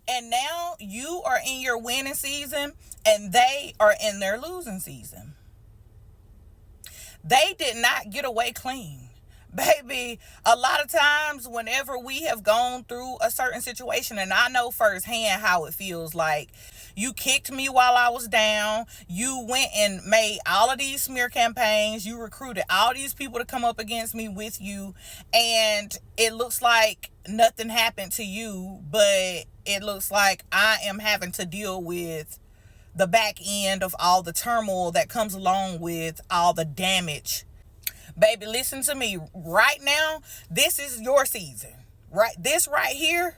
And now you are in your winning season and they are in their losing season. They did not get away clean. Baby, a lot of times whenever we have gone through a certain situation, and I know firsthand how it feels like, you kicked me while I was down. You went and made all of these smear campaigns. You recruited all these people to come up against me with you. And it looks like nothing happened to you, but it looks like I am having to deal with the back end of all the turmoil that comes along with all the damage. Baby, listen to me. Right now, this is your season. Right? This right here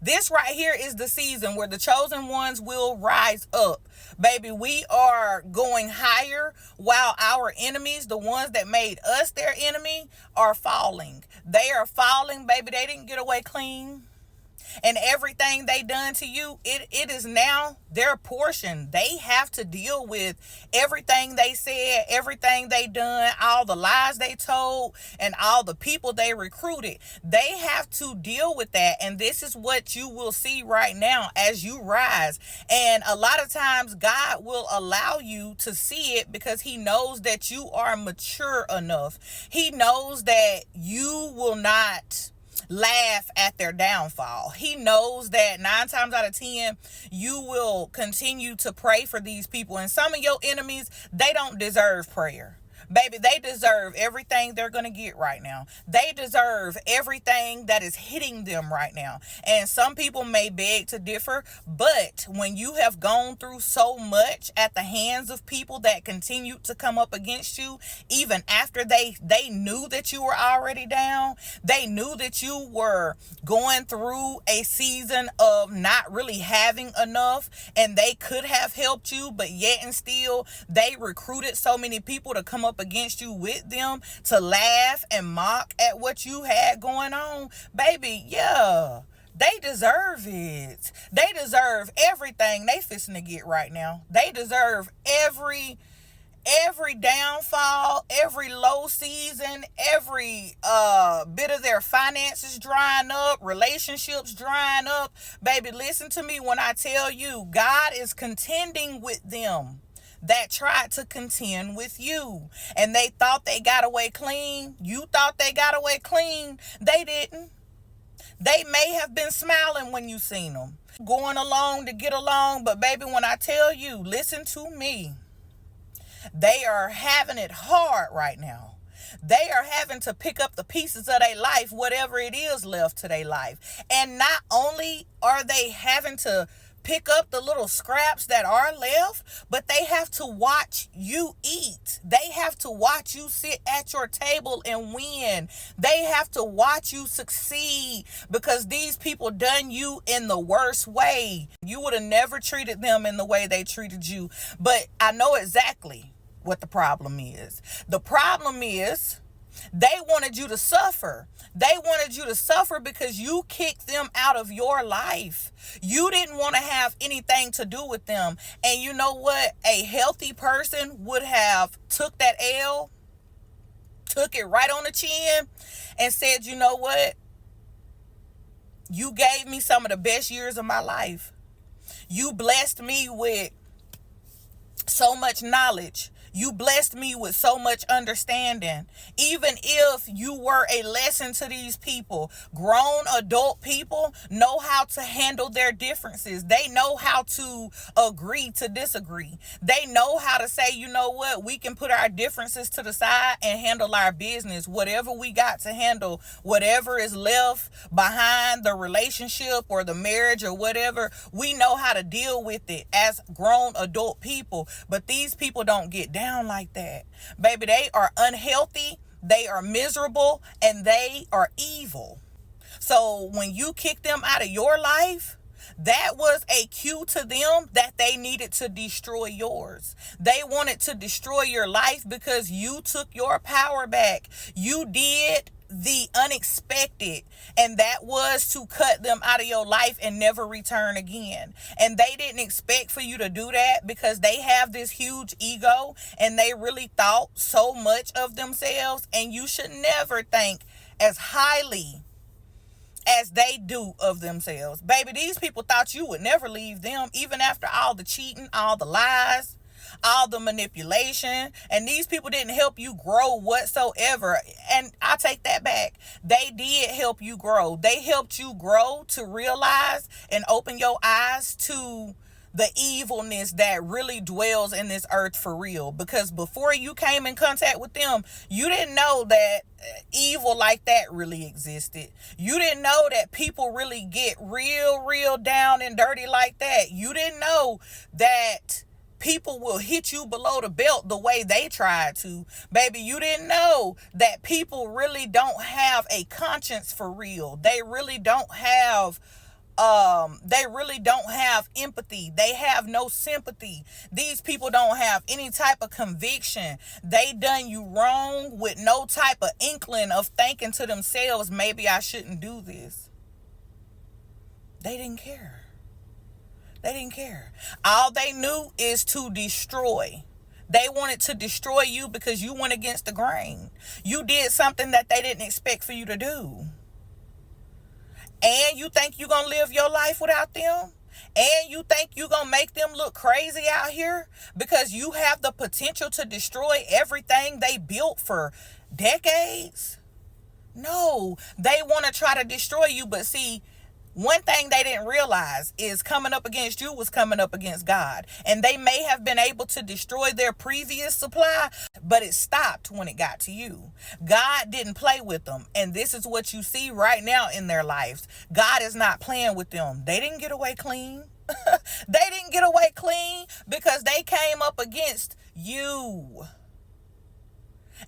is the season where the chosen ones will rise up. Baby, we are going higher while our enemies, the ones that made us their enemy, are falling. They are falling, baby. They didn't get away clean. And everything they done to you, it is now their portion. They have to deal with everything they said, everything they done, all the lies they told, and all the people they recruited. They have to deal with that. And this is what you will see right now as you rise. And a lot of times God will allow you to see it because he knows that you are mature enough. He knows that you will not laugh at their downfall. He knows that 9 times out of 10, you will continue to pray for these people. And some of your enemies, they don't deserve prayer. Baby, they deserve everything they're going to get right now. They deserve everything that is hitting them right now. And some people may beg to differ, but when you have gone through so much at the hands of people that continue to come up against you, even after they knew that you were already down, they knew that you were going through a season of not really having enough, and they could have helped you, but yet and still, they recruited so many people to come up against you with them to laugh and mock at what you had going on. Baby, yeah, they deserve it. They deserve everything they fixing to get right now. They deserve every downfall, every low season, every bit of their finances drying up, relationships drying up. Baby, listen to me when I tell you, God is contending with them that tried to contend with you. And they thought they got away clean. You thought they got away clean. They didn't. They may have been smiling when you seen them, going along to get along. But baby, when I tell you, listen to me, they are having it hard right now. They are having to pick up the pieces of their life, whatever it is left to their life. And not only are they having to pick up the little scraps that are left, but they have to watch you eat. They have to watch you sit at your table and win. They have to watch you succeed because these people done you in the worst way. You would have never treated them in the way they treated you. But I know exactly what the problem is. The problem is they wanted you to suffer. They wanted you to suffer because you kicked them out of your life. You didn't want to have anything to do with them. And you know what? A healthy person would have took that L, took it right on the chin, and said, you know what? You gave me some of the best years of my life. You blessed me with so much knowledge. You blessed me with so much understanding. Even if you were a lesson to these people, grown adult people know how to handle their differences. They know how to agree to disagree. They know how to say, you know what, we can put our differences to the side and handle our business. Whatever we got to handle, whatever is left behind the relationship or the marriage or whatever, we know how to deal with it as grown adult people. But these people don't get down like that. Baby, they are unhealthy, they are miserable, and they are evil. So when you kick them out of your life, that was a cue to them that they needed to destroy yours. They wanted to destroy your life because you took your power back. You did the unexpected, and that was to cut them out of your life and never return again. And they didn't expect for you to do that because they have this huge ego and they really thought so much of themselves. And you should never think as highly as they do of themselves. Baby, these people thought you would never leave them, even after all the cheating, all the lies, all the manipulation, and these people didn't help you grow whatsoever. And I take that back. They did help you grow. They helped you grow to realize and open your eyes to the evilness that really dwells in this earth for real. Because before you came in contact with them, you didn't know that evil like that really existed. You didn't know that people really get real down and dirty like that. You didn't know that people will hit you below the belt the way they tried to. Baby, you didn't know that people really don't have a conscience for real. They really don't have empathy. They have no sympathy. These people don't have any type of conviction. They done you wrong with no type of inkling of thinking to themselves, maybe I shouldn't do this. They didn't care. They didn't care. All they knew is to destroy. They wanted to destroy you because you went against the grain. You did something that they didn't expect for you to do. And you think you're going to live your life without them? And you think you're going to make them look crazy out here because you have the potential to destroy everything they built for decades? No, they want to try to destroy you. But see, one thing they didn't realize is coming up against you was coming up against God. And they may have been able to destroy their previous supply, but it stopped when it got to you. God didn't play with them. And this is what you see right now in their lives. God is not playing with them. They didn't get away clean. They didn't get away clean because they came up against you.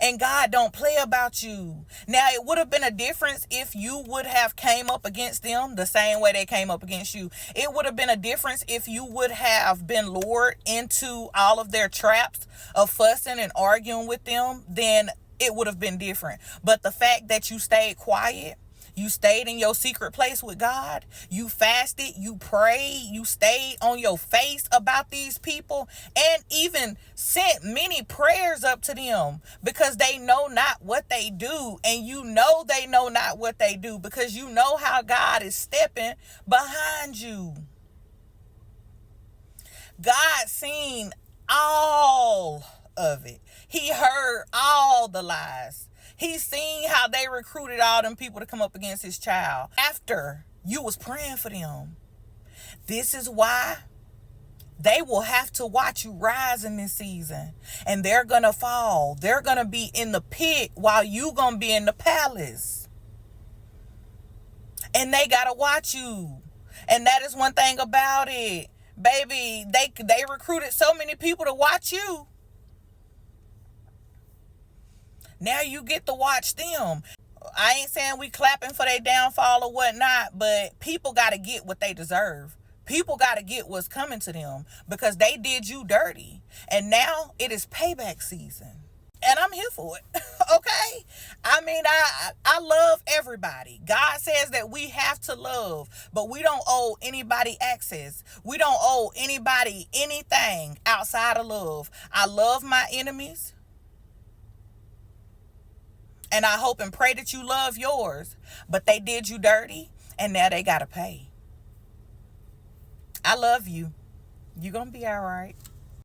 And God don't play about you. Now, it would have been a difference if you would have came up against them the same way they came up against you. It would have been a difference if you would have been lured into all of their traps of fussing and arguing with them. Then it would have been different. But the fact that you stayed quiet, you stayed in your secret place with God, you fasted, you prayed, you stayed on your face about these people, and even sent many prayers up to them because they know not what they do. And you know they know not what they do because you know how God is stepping behind you. God seen all of it. He heard all the lies. He's seen how they recruited all them people to come up against his child after you was praying for them. This is why they will have to watch you rise in this season. And they're going to fall. They're going to be in the pit while you going to be in the palace. And they got to watch you. And that is one thing about it. Baby, they recruited so many people to watch you. Now you get to watch them. I ain't saying we clapping for their downfall or whatnot, but people got to get what they deserve. People got to get what's coming to them because they did you dirty. And now it is payback season. And I'm here for it. Okay? I mean, I love everybody. God says that we have to love, but we don't owe anybody access. We don't owe anybody anything outside of love. I love my enemies. And I hope and pray that you love yours. But they did you dirty, and now they got to pay. I love you. You're going to be all right.